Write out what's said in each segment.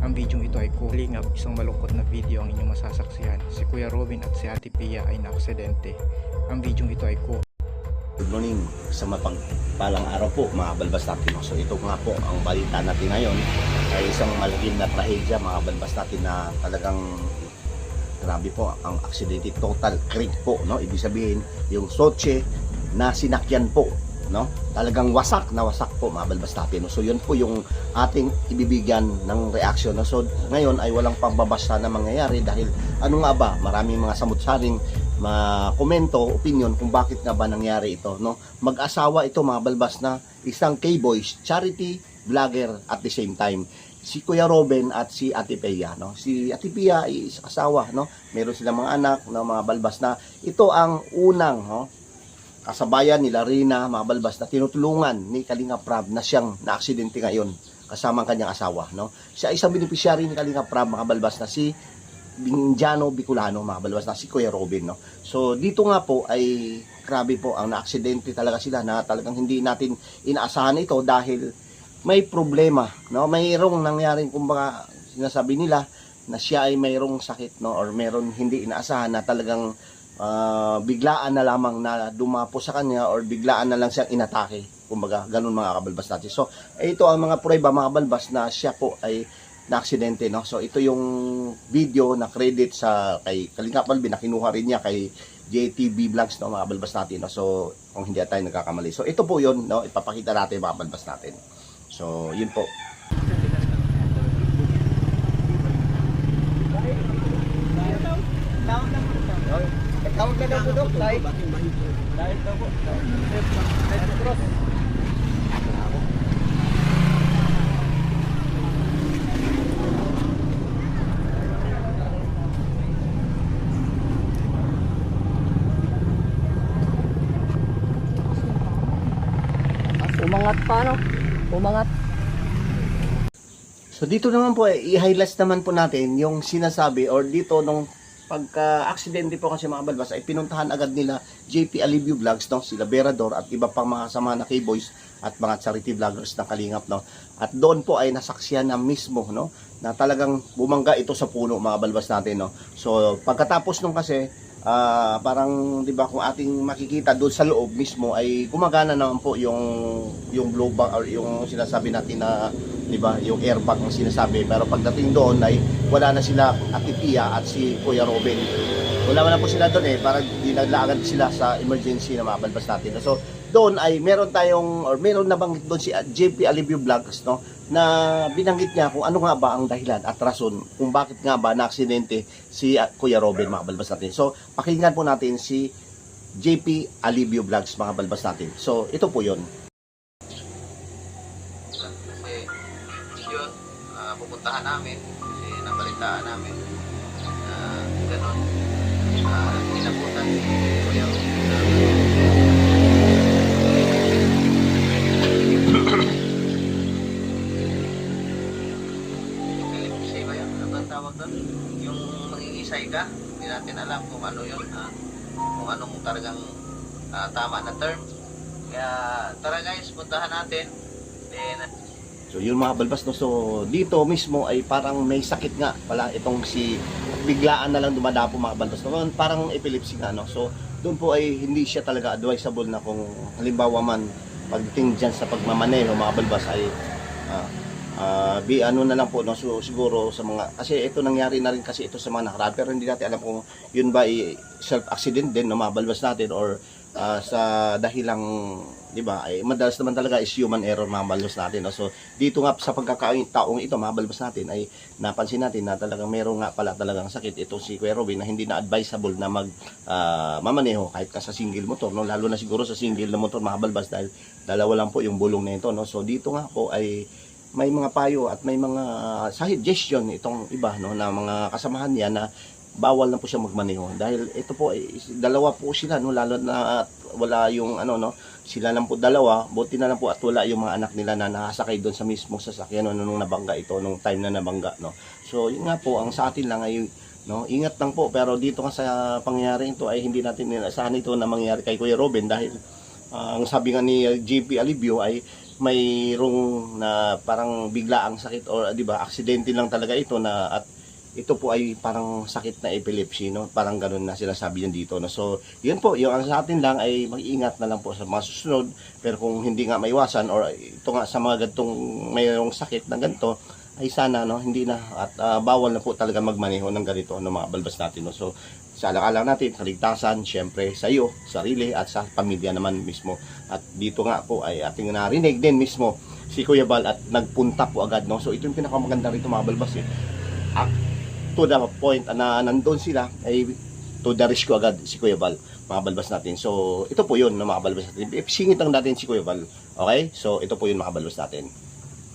Ang video ito ay kulingap, isang malungkot na video ang inyong masasaksihan. Si Kuya Robin at si Ate Pia ay naaksidente. Ang video ito ay Good morning, sa mapagpalang araw po mga balbas natin. So ito nga po ang balita natin ngayon ay isang malagim na trahedya mga balbas natin na talagang grabe po ang aksidente, total crash po, no? Ibig sabihin yung sotse na sinakyan po, no? Talagang wasak na wasak po mga balbas natin. So yun po yung ating ibibigyan ng reaction. No? So ngayon ay walang pagbabasa na mangyayari dahil ano nga ba, maraming mga samut-saring komento, opinion kung bakit nga ba nangyari ito, no? Mag-asawa ito mga balbas na isang K-boys, charity vlogger at the same time. Si Kuya Robin at si Ate Pia, no? Si Ate Pia ay asawa, no? Meron silang mga anak, no, mga balbas na ito ang unang, no, kasabayan nila Rina, mga balbas na tinutulungan ni Kalinga Prab na siyang naaksidente ngayon kasama ang kanyang asawa, no? Siya isang beneficiary ni Kalinga Prab, mga balbas na si Binjano Bicolano, mga balbas na si Kuya Robin, no? So dito nga po ay grabe po ang naaksidente talaga sila na talagang hindi natin inaasahan ito dahil may problema, no? Mayroong nangyaring kumbaga sinasabi nila na siya ay mayroong sakit, no, or mayroong hindi inaasahan na talagang biglaan na lamang na dumapo sa kanya or biglaan na lang siyang inatake, kumbaga ganun mga kabalbas natin. So ito ang mga prueba mga balbas na siya po ay na-aksidente, no? So ito yung video na credit sa kay Kalinga Prab na kinuha rin niya kay JTB Vlogs, no, mga balbas natin, no? So kung hindi tayo nagkakamali. So ito po yun, no, ipapakita natin mga balbas natin. So yun po. Tawag na daw po, Dok. Dahil daw po. Cross. Umangat pa, no? Umangat. So dito naman po i-highlight naman po natin yung sinasabi or dito nung pagka-aksidente po kasi mga balbas ay pinuntahan agad nila JP Alivio Vlogs, no, sila Berador at iba pang mga kasama na K-boys at mga charity vloggers ng Kalingap, no. At doon po ay nasaksihan na mismo, no, na talagang bumangga ito sa puno mga balbas natin, no. So pagkatapos nung kasi parang 'di ba kung ating makikita doon sa loob mismo ay gumagana naman po yung blow bag or yung sinasabi natin na 'di ba yung airbag ang sinasabi, pero pagdating doon ay wala na sila Ate Pia at si Kuya Robin. Wala na po sila doon parang dinaglagan sila sa emergency na mabalbas natin. So doon ay meron nabanggit doon si JP Alivio Vlogs, no, na binanggit niya kung ano nga ba ang dahilan at rason kung bakit nga ba na-aksidente si Kuya Robin, mga balbas natin. So pakinggan po natin si JP Alivio Vlogs, mga balbas natin. So ito po yun. Kasi yun, pupuntahan namin kasi nabalitaan namin gano'n, inabutan si Kuya epilepsy ba yan? Ano ba tawag doon? Yung mangingisay ka, hindi natin alam kung ano yun, kung anong talagang tama na term. Kaya tara guys, puntahan natin. Then So yun mga balbas, no. So dito mismo ay parang may sakit nga pala itong si biglaan na lang dumadapo mga balbas, no. Parang epilepsy nga, no. So doon po ay hindi siya talaga advisable na kung halimbawa man pagdating dyan sa pagmamaneho mga balbas ay ano na lang po, no. So siguro sa mga, kasi ito nangyari na rin kasi ito sa mga nakaraan, pero hindi natin alam kung yun ba ay self-accident din, no, mga balbas natin or sa dahilang, di ba, ay madalas naman talaga is human error mga balbas natin, no? So dito nga sa pagkakataong ito mga balbas natin ay napansin natin na talagang meron nga pala talagang sakit itong si Kuya Robin na hindi na advisable na mamaneho kahit ka sa single motor, no? Lalo na siguro sa single na motor mga balbas dahil dalawa lang po yung bulong na ito, no? So dito nga po ay may mga payo at may mga suggestion itong iba, no, na mga kasamahan niya na bawal na po siya magmaneho dahil ito po ay dalawa po sila, no, lalo na wala yung ano, no, sila lang po dalawa, buti na lang po at wala yung mga anak nila na nakasakay doon sa mismong sasakyan, no, nung nabangga ito, nung time na nabangga, no. So yun nga po ang sa atin lang ay, no, ingat lang po, pero dito nga sa pangyayari ito ay hindi natin inaasahan ito na mangyari kay Kuya Robin dahil ang sabi nga ni JP Alivio ay mayroong na parang biglaang sakit or 'di ba, aksidente lang talaga ito na at ito po ay parang sakit na epilepsy, no? Parang ganoon na sila sabi niyan dito, no? So, yun po, yung ang sa atin lang ay mag-ingat na lang po sa mga susunod. Pero kung hindi nga maiwasan or ito nga sa mga gantong mayroong sakit na ganito, ay sana, no, hindi na at bawal na po talaga magmaneho ng ganito ng mga balbas natin, no? So, sa alang-alang natin, kaligtasan, syempre sa iyo, sarili at sa pamilya naman mismo. At dito nga po ay ating narinig din mismo si Kuya Bal at nagpunta po agad, no? So, ito yung pinakamaganda rito mga balbas, eh. To the point na nandun sila ay to the rescue agad si Kuya Bal, mga balbas natin. So ito po yun, mga balbas natin. Singit lang natin si Kuya Bal. Okay, so ito po yun, mga balbas natin.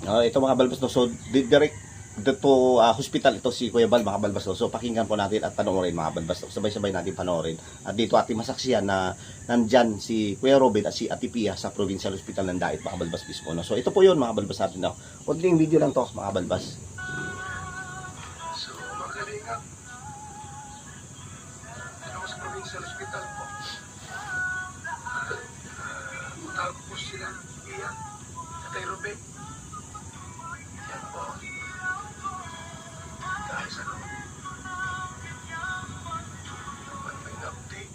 Ito mga balbas, no? So direct to hospital ito si Kuya Bal, mga balbas, no? So pakinggan po natin at panoorin, mga balbas, no? Sabay-sabay natin panoorin. At dito ating masaksiyan na nandyan si Kuya Robin at si Ate Pia sa Provincial Hospital ng Dait, mga balbas mismo, no? So ito po yun, mga balbas natin, no? Kunting video lang to, mga balbas. Sa ospital po. Tawag po sila, Iya, Tatay Ruben. Yan po. Dahil sa naman may update.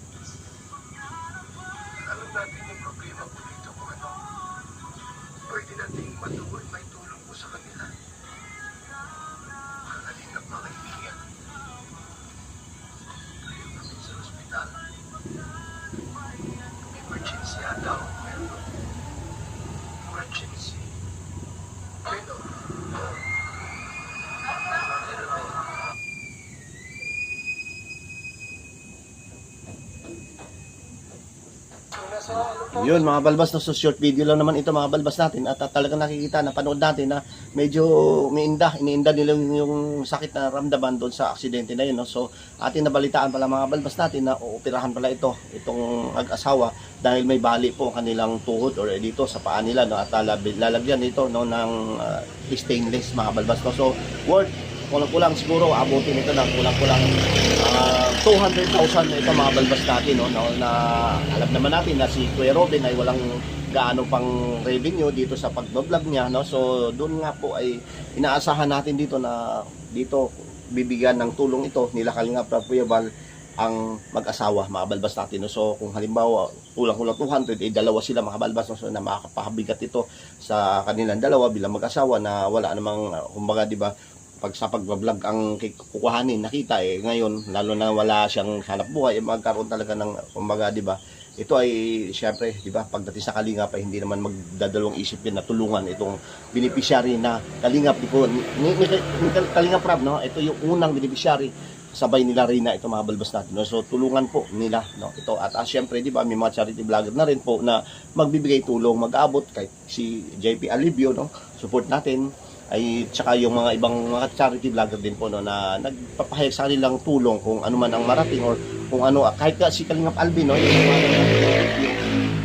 Alam natin yung problema po dito kung ano. Pwede natin matugon, may tulong po sa kanila. Kakalingap mga kaibigan. Kayo namin sa ospital. Emergency ata o meron. Emergency. Pero, Yun, mga balbas, no? So short video lang naman ito, mga balbas natin, at talagang nakikita, napanood natin na medyo iniinda nila yung sakit na ramdaman doon sa aksidente na yun, no? So atin nabalitaan pala, mga balbas natin, na uoperahan pala itong mag-asawa dahil may bali po kanilang tuhod or dito sa paa nila, no? At lalagyan nito, no, ng stainless, mga balbas, no? So worth kulang-kulang siguro abutin ito ng kulang-kulang 200,000 ito, mga balbas natin, no? Na alam naman natin na si Kuya Robin ay walang gaano pang revenue dito sa pag-vlog niya, no? So doon nga po ay inaasahan natin dito na dito bibigyan ng tulong ito nila Kalingap Rab, Kuya Bal, ang mag-asawa, mga balbas natin, no? So kung halimbawa kulang-kulang 200, dalawa sila, mga balbas, no? So na makakapabigat ito sa kanilang dalawa bilang mag-asawa na wala namang kumbaga, di ba, pag sa pag-vlog ang kukuhanin, nakita ngayon, lalo na wala siyang hanap buhay, magkaroon talaga ng, kumbaga, di ba, ito ay, syempre, di ba, pagdating sa Kalingap ay hindi naman magdadalawang isip yun na tulungan itong beneficiary na Kalingap, ni Kalingap Rab, no? Ito yung unang beneficiary, sabay nila Rina, ito, mga balbas natin, no? So tulungan po nila, no? Ito, at syempre, di ba, may mga charity vlogger na rin po na magbibigay tulong, mag-abot, kahit si JP Alivio, no? Support natin, ay tsaka yung mga ibang mga charity vlogger din po, no, na nagpapahayag sa kanilang tulong kung ano man ang marating or kung ano, kahit ka si Kalingap Alvin, no, yung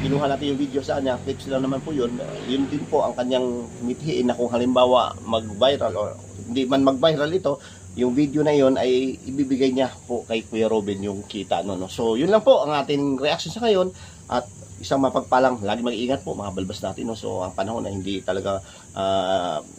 kinuha natin yung video sa kanya, clips lang naman po yun din po ang kanyang mithiin na kung halimbawa mag-viral or hindi man mag-viral ito, yung video na yon ay ibibigay niya po kay Kuya Robin yung kita, no. So yun lang po ang ating reaction sa ngayon, at isang mapagpalang, lagi mag-iingat po, mga balbas natin, no? So ang panahon na hindi talaga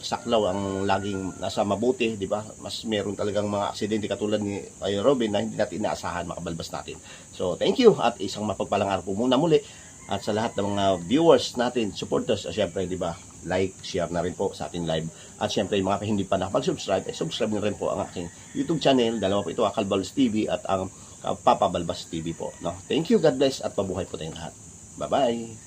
saklaw ang laging nasa mabuti, di ba? Mas meron talagang mga aksidente katulad ni Kuya Robin na hindi natin inaasahan, mga balbas natin. So thank you, at isang mapagpalang araw po muna muli, at sa lahat ng mga viewers natin, supporters, syempre, di ba, like, share na rin po sa ating live, at syempre yung mga hindi pa nakapag-subscribe, subscribe na rin po ang aking YouTube channel, dalawa po ito, Kalbalbas TV at ang Papa Balbas TV po, no? Thank you, God bless, at mabuhay po tayong lahat. Bye-bye!